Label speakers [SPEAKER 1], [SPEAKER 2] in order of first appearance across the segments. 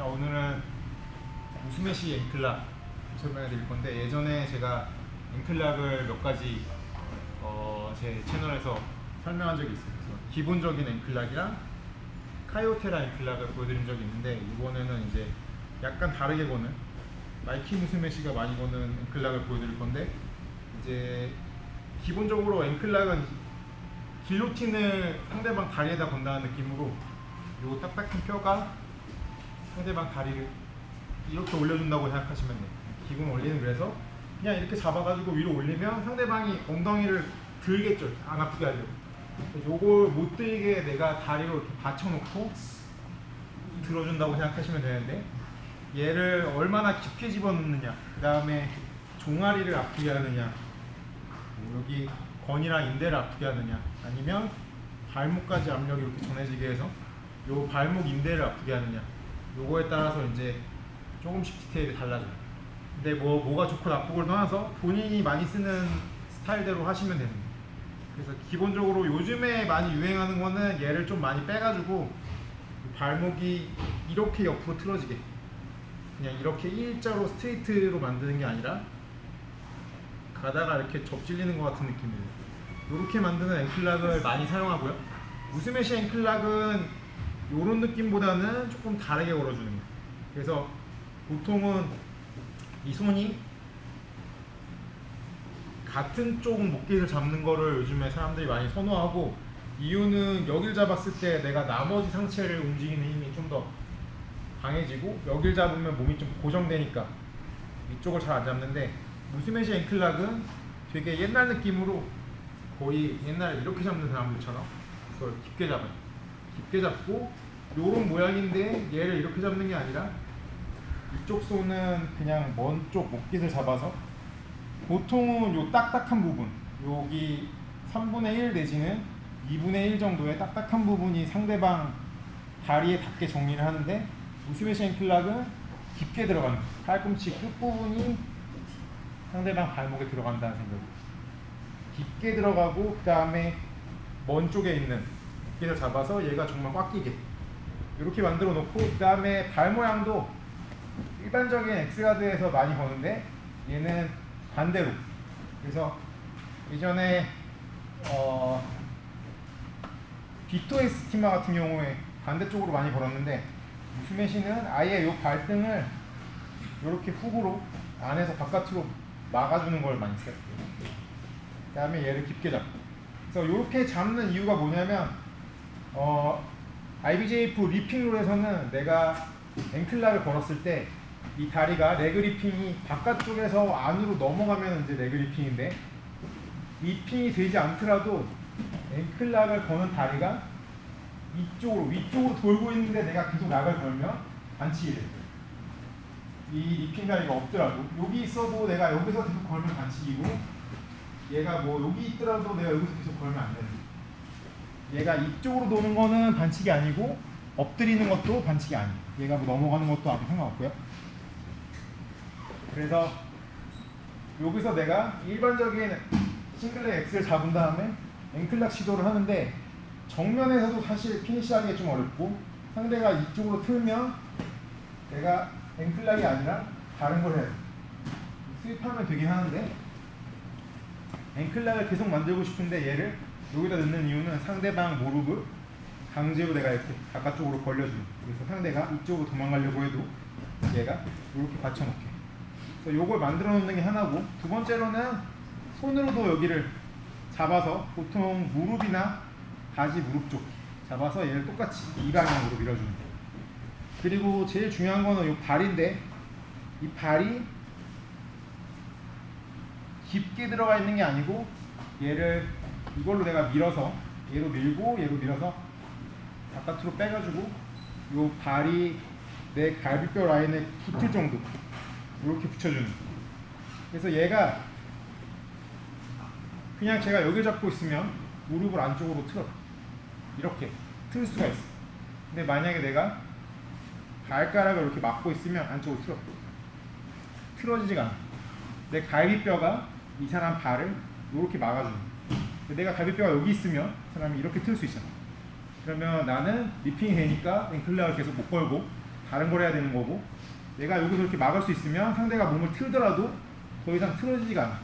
[SPEAKER 1] 자, 오늘은 우스메시 앵클락 설명해 드릴 건데, 예전에 제가 앵클락을 몇 가지 제 채널에서 설명한 적이 있어요. 그래서 기본적인 앵클락이랑 카요테라 앵클락을 보여드린 적이 있는데, 이번에는 이제 약간 다르게 거는 나이키 우스메시가 많이 거는 앵클락을 보여드릴 건데, 이제 기본적으로 앵클락은 길로틴을 상대방 다리에다 건다는 느낌으로 요 딱딱한 뼈가 상대방 다리를 이렇게 올려준다고 생각하시면 돼요. 기본 원리는 그래서 그냥 이렇게 잡아가지고 위로 올리면 상대방이 엉덩이를 들겠죠. 안 아프게 하려고. 요걸 못 들게 내가 다리로 이렇게 받쳐놓고 들어준다고 생각하시면 되는데, 얘를 얼마나 깊게 집어넣느냐, 그 다음에 종아리를 아프게 하느냐, 여기 건이랑 인대를 아프게 하느냐, 아니면 발목까지 압력이 이렇게 전해지게 해서 요 발목 인대를 아프게 하느냐, 요거에 따라서 이제 조금씩 디테일이 달라져요. 근데 뭐가 좋고 나쁘고를 떠나서 본인이 많이 쓰는 스타일대로 하시면 되는 거예요. 그래서 기본적으로 요즘에 많이 유행하는 거는 얘를 좀 많이 빼가지고 발목이 이렇게 옆으로 틀어지게, 그냥 이렇게 일자로 스트레이트로 만드는 게 아니라 가다가 이렇게 접질리는 것 같은 느낌이에요. 이렇게 만드는 앵클락을 많이 사용하고요. 우스메시 앵클락은 이런 느낌보다는 조금 다르게 걸어주는 거예요. 그래서 보통은 이 손이 같은 쪽 목깃을 잡는 거를 요즘에 사람들이 많이 선호하고, 이유는 여길 잡았을 때 내가 나머지 상체를 움직이는 힘이 좀 더 강해지고, 여길 잡으면 몸이 좀 고정되니까 이쪽을 잘 안 잡는데, 우스메시 앵클락은 되게 옛날 느낌으로 거의 옛날에 이렇게 잡는 사람들처럼 그걸 깊게 잡아요. 깊게 잡고 요런 모양인데, 얘를 이렇게 잡는 게 아니라 이쪽 손은 그냥 먼 쪽 목깃을 잡아서, 보통은 요 딱딱한 부분, 여기 3분의 1 내지는 2분의 1 정도의 딱딱한 부분이 상대방 다리에 닿게 정리를 하는데, 우스메시 앵클락은 깊게 들어가는 거예요. 팔꿈치 끝부분이 상대방 발목에 들어간다는 생각이에요. 깊게 들어가고, 그 다음에 먼 쪽에 있는 목깃을 잡아서 얘가 정말 꽉 끼게 이렇게 만들어 놓고, 그 다음에 발 모양도 일반적인 엑스가드에서 많이 거는데 얘는 반대로. 그래서 예전에 비토 에스티마 같은 경우에 반대쪽으로 많이 걸었는데, 우스메시는 아예 요 발등을 이렇게 훅으로 안에서 바깥으로 막아주는 걸 많이 써요. 그 다음에 얘를 깊게 잡고. 그래서 이렇게 잡는 이유가 뭐냐면, IBJF 리핑 룰에서는 내가 앵클락을 걸었을 때 이 다리가 레그 리핑이 바깥쪽에서 안으로 넘어가면 이제 레그 리핑인데, 리핑이 되지 않더라도 앵클락을 거는 다리가 이쪽으로 위쪽으로 돌고 있는데 내가 계속 락을 걸면 반칙이 돼요. 이 리핑 다리가 없더라도, 여기 있어도 내가 여기서 계속 걸면 반칙이고, 얘가 뭐 여기 있더라도 내가 여기서 계속 걸면 안 되는 거예요. 얘가 이쪽으로 도는 거는 반칙이 아니고, 엎드리는 것도 반칙이 아니에요. 얘가 뭐 넘어가는 것도 아무 상관없고요. 그래서 여기서 내가 일반적인 싱글렉 X를 잡은 다음에 앵클락 시도를 하는데, 정면에서도 사실 피니시하기 좀 어렵고, 상대가 이쪽으로 틀면 내가 앵클락이 아니라 다른 걸 해요. 스윕하면 되긴 하는데, 앵클락을 계속 만들고 싶은데 얘를 여기다 넣는 이유는 상대방 무릎을 강제로 내가 이렇게 바깥쪽으로 벌려주는, 그래서 상대가 이쪽으로 도망가려고 해도 얘가 이렇게 받쳐놓게. 그래서 요걸 만들어 놓는 게 하나고, 두 번째로는 손으로도 여기를 잡아서, 보통 무릎이나 바지 무릎 쪽 잡아서 얘를 똑같이 이 방향으로 밀어주는 거예요. 그리고 제일 중요한 거는 이 발인데, 이 발이 깊게 들어가 있는 게 아니고, 얘를 이걸로 내가 밀어서, 얘로 밀고 얘로 밀어서 바깥으로 빼가지고 이 발이 내 갈비뼈 라인에 붙을 정도 이렇게 붙여주는 거예요. 그래서 얘가 그냥 제가 여기 잡고 있으면 무릎을 안쪽으로 틀어, 이렇게 틀 수가 있어. 근데 만약에 내가 발가락을 이렇게 막고 있으면 안쪽으로 틀어지지가 않아. 내 갈비뼈가 이 사람 발을 이렇게 막아주는 거야. 내가 갈비뼈가 여기 있으면 사람이 이렇게 틀 수 있잖아. 그러면 나는 리핑이 되니까 앵클락을 계속 못 걸고 다른 걸 해야 되는 거고, 내가 여기서 이렇게 막을 수 있으면 상대가 몸을 틀더라도 더 이상 틀어지지가 않아.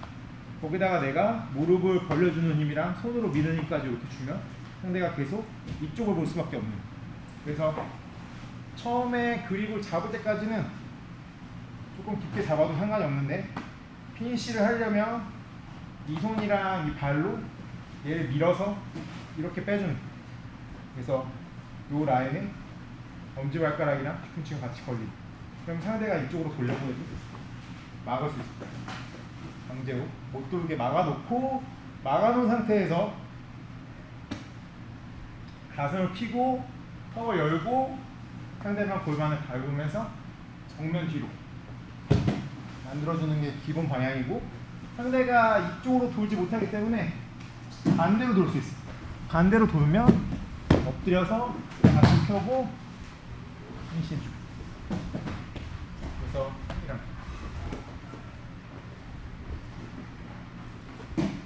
[SPEAKER 1] 거기다가 내가 무릎을 벌려주는 힘이랑 손으로 미는 힘까지 이렇게 주면 상대가 계속 이쪽을 볼 수밖에 없는. 그래서 처음에 그립을 잡을 때까지는 조금 깊게 잡아도 상관이 없는데, 피니쉬를 하려면 이 손이랑 이 발로 얘를 밀어서 이렇게 빼주는. 그래서 요 라인에 엄지발가락이랑 뒤꿈치가 같이 걸리고, 그럼 상대가 이쪽으로 돌려고 해도 막을 수 있어요. 강제로 못 돌게 막아놓고, 막아놓은 상태에서 가슴을 펴고 턱을 열고 상대방 골반을 밟으면서 정면 뒤로 만들어주는 게 기본 방향이고, 상대가 이쪽으로 돌지 못하기 때문에 반대로 돌 수 있어요. 반대로 돌면 엎드려서 가슴 펴고 힘신 주. 그래서 이런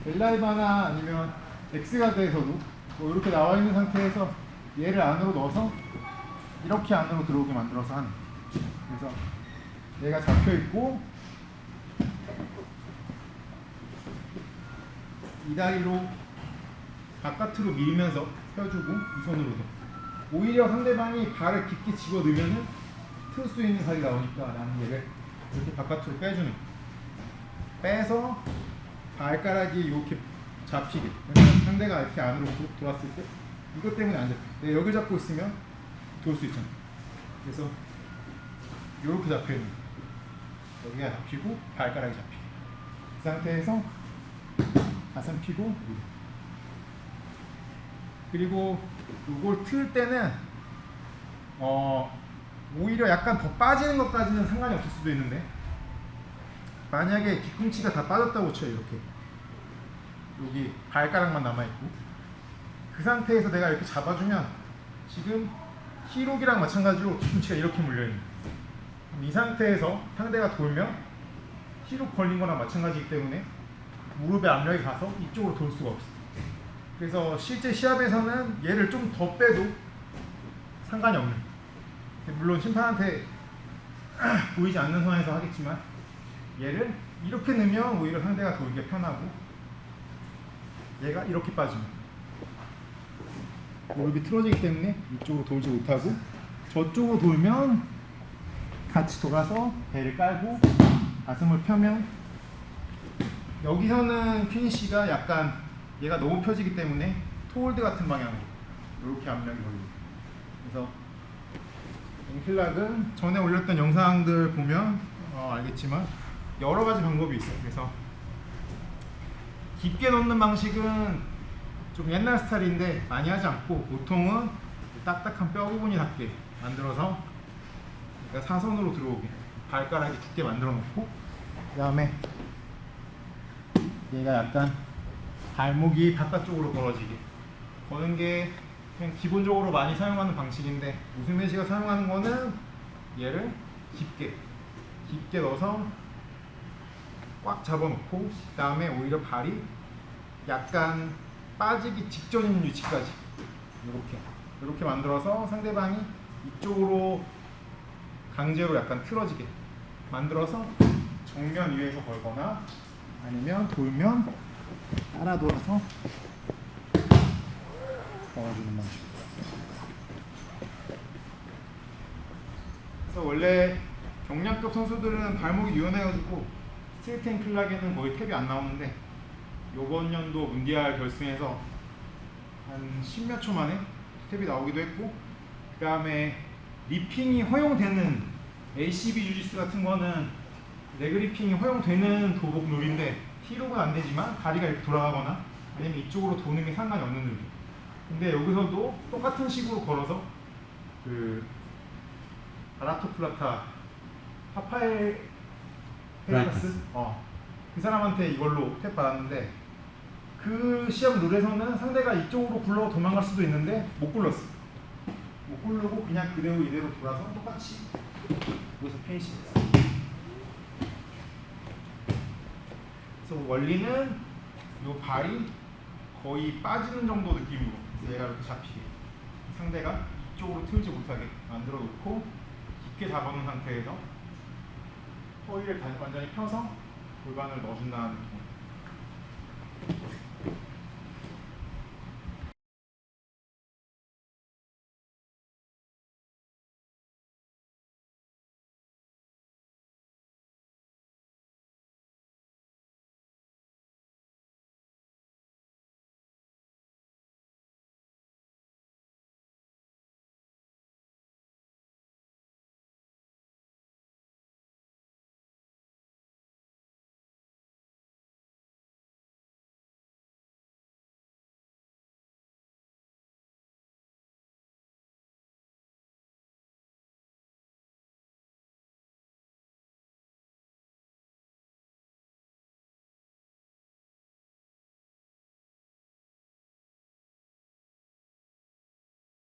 [SPEAKER 1] 벨라이바나 아니면 엑스가드에서도 뭐 이렇게 나와 있는 상태에서 얘를 안으로 넣어서 이렇게 안으로 들어오게 만들어서 하는. 그래서 얘가 잡혀 있고 이 다리로 바깥으로 밀면서 펴주고, 이 손으로도 오히려 상대방이 발을 깊게 집어 넣으면은 틀 수 있는 살이 나오니까 나는 얘를 이렇게 바깥으로 빼주는. 빼서 발가락이 이렇게 잡히게. 왜냐면 상대가 이렇게 안으로 돌았을 때 이것 때문에 안 잡혀. 내가 여기 잡고 있으면 돌 수 있잖아. 그래서 이렇게 잡혀 있는 거야. 여기가 잡히고 발가락이 잡히고, 그 상태에서 가슴 펴고. 그리고 이걸 틀 때는 오히려 약간 더 빠지는 것까지는 상관이 없을 수도 있는데, 만약에 뒤꿈치가 다 빠졌다고 쳐요. 이렇게 여기 발가락만 남아있고, 그 상태에서 내가 이렇게 잡아주면 지금 히록이랑 마찬가지로 뒤꿈치가 이렇게 물려있는. 이 상태에서 상대가 돌면 히록 걸린 거랑 마찬가지이기 때문에 무릎에 압력이 가서 이쪽으로 돌 수가 없어. 그래서 실제 시합에서는 얘를 좀 더 빼도 상관이 없는, 물론 심판한테 보이지 않는 선에서 하겠지만, 얘를 이렇게 넣으면 오히려 상대가 돌기가 편하고, 얘가 이렇게 빠지면 무릎이 틀어지기 때문에 이쪽으로 돌지 못하고, 저쪽으로 돌면 같이 돌아서 배를 깔고 가슴을 펴면, 여기서는 피니쉬가 약간 얘가 너무 펴지기 때문에 토홀드 같은 방향으로 이렇게 압력이 걸리고. 그래서 앵클락은 전에 올렸던 영상들 보면 알겠지만 여러 가지 방법이 있어요. 그래서 깊게 넣는 방식은 좀 옛날 스타일인데 많이 하지 않고, 보통은 딱딱한 뼈 부분이 닿게 만들어서, 그러니까 사선으로 들어오게 발가락이 두께 만들어 놓고, 그 다음에 얘가 약간 발목이 바깥쪽으로 벌어지게 거는 게 그냥 기본적으로 많이 사용하는 방식인데, 우승메시가 사용하는 거는 얘를 깊게 넣어서 꽉 잡아놓고, 그 다음에 오히려 발이 약간 빠지기 직전인 위치까지 이렇게 만들어서 상대방이 이쪽으로 강제로 약간 틀어지게 만들어서 정면 위에서 걸거나, 아니면 돌면 따라 돌아서 넣어주는 방식. 그래서 원래 경량급 선수들은 발목이 유연해가지고 스트레이트 앵클락에는 거의 탭이 안 나오는데, 요번 연도 문디알 결승에서 한 10몇 초 만에 탭이 나오기도 했고, 그 다음에 리핑이 허용되는 ACB 주짓수 같은 거는 레그 리핑이 허용되는 도복 룰인데, 히록은 안 되지만 다리가 이렇게 돌아가거나 아니면 이쪽으로 도는 게 상관이 없는 룰이에요. 근데 여기서도 똑같은 식으로 걸어서 그 아라토 플라타 파파엘 페이커스 그 사람한테 이걸로 탭 받았는데, 그 시합 룰에서는 상대가 이쪽으로 굴러 도망갈 수도 있는데 못 굴렀어. 못 굴르고 그냥 그대로 이대로 돌아서 똑같이 여기서 피니시했어. 그래서 원리는 이 발이 거의 빠지는 정도 느낌으로 얘가 이렇게 잡히게, 상대가 이쪽으로 틀지 못하게 만들어 놓고 깊게 잡아놓은 상태에서 허리를 완전히 펴서 골반을 넣어준다는